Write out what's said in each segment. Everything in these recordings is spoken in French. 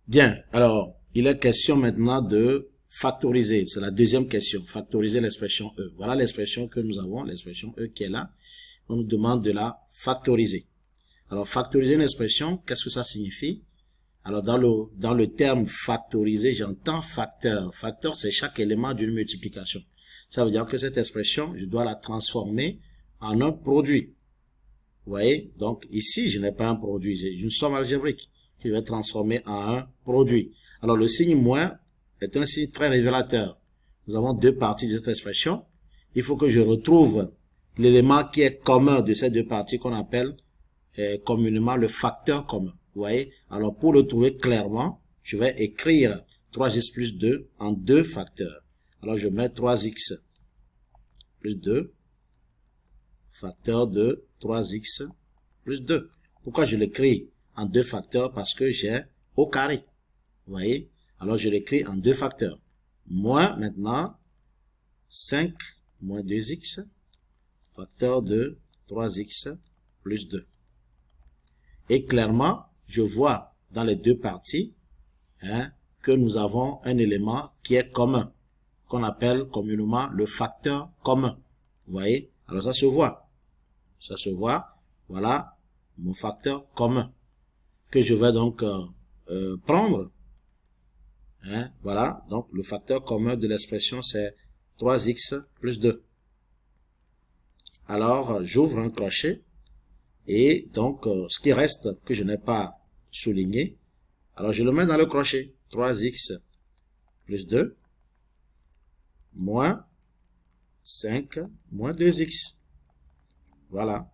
Bien, alors, il est question maintenant de factoriser. C'est la deuxième question, factoriser l'expression E. Voilà l'expression que nous avons, l'expression E qui est là. On nous demande de la factoriser. Alors, factoriser une expression, qu'est-ce que ça signifie? Alors, dans le terme factoriser, j'entends facteur. Facteur, c'est chaque élément d'une multiplication. Ça veut dire que cette expression, je dois la transformer en un produit. Vous voyez? Donc, ici, je n'ai pas un produit, j'ai une somme algébrique que je vais transformer en un produit. Alors, le signe moins est un signe très révélateur. Nous avons deux parties de cette expression. Il faut que je retrouve l'élément qui est commun de ces deux parties qu'on appelle communément le facteur commun. Vous voyez? Alors, pour le trouver clairement, je vais écrire 3x plus 2 en deux facteurs. Alors, je mets 3x plus 2, facteur de 3x plus 2. Pourquoi je l'écris en deux facteurs? Parce que j'ai au carré. Vous voyez? Alors, je l'écris en deux facteurs. Moins, maintenant, 5 moins 2x, facteur de 3x plus 2. Et clairement, je vois dans les deux parties que nous avons un élément qui est commun, qu'on appelle communément le facteur commun. Vous voyez? Alors ça se voit. Ça se voit. Voilà mon facteur commun que je vais donc prendre. Voilà. Donc le facteur commun de l'expression c'est 3x plus 2. Alors j'ouvre un crochet. Et donc, ce qui reste, que je n'ai pas souligné, alors je le mets dans le crochet. 3x plus 2, moins 5, moins 2x. Voilà.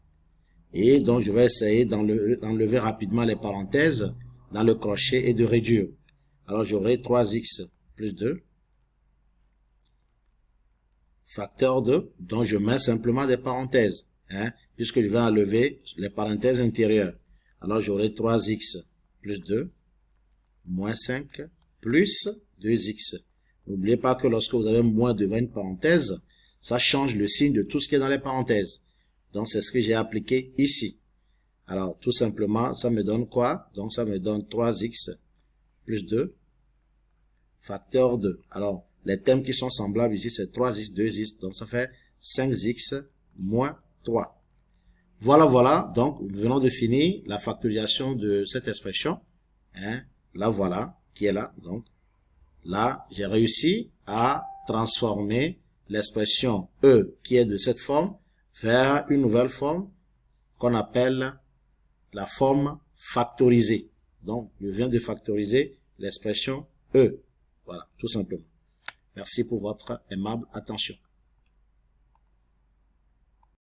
Et donc, je vais essayer d'enlever rapidement les parenthèses dans le crochet et de réduire. Alors, j'aurai 3x plus 2, facteur de, dont je mets simplement des parenthèses. Puisque je vais enlever les parenthèses intérieures. Alors, j'aurai 3x plus 2, moins 5, plus 2x. N'oubliez pas que lorsque vous avez moins devant une parenthèse, ça change le signe de tout ce qui est dans les parenthèses. Donc, c'est ce que j'ai appliqué ici. Alors, tout simplement, ça me donne quoi? Donc, ça me donne 3x plus 2, facteur 2. Alors, les termes qui sont semblables ici, c'est 3x, 2x. Donc, ça fait 5x moins 3. Voilà, donc nous venons de finir la factorisation de cette expression. Là, voilà, qui est là. Donc, là, j'ai réussi à transformer l'expression E, qui est de cette forme, vers une nouvelle forme qu'on appelle la forme factorisée. Donc, je viens de factoriser l'expression E. Voilà, tout simplement. Merci pour votre aimable attention.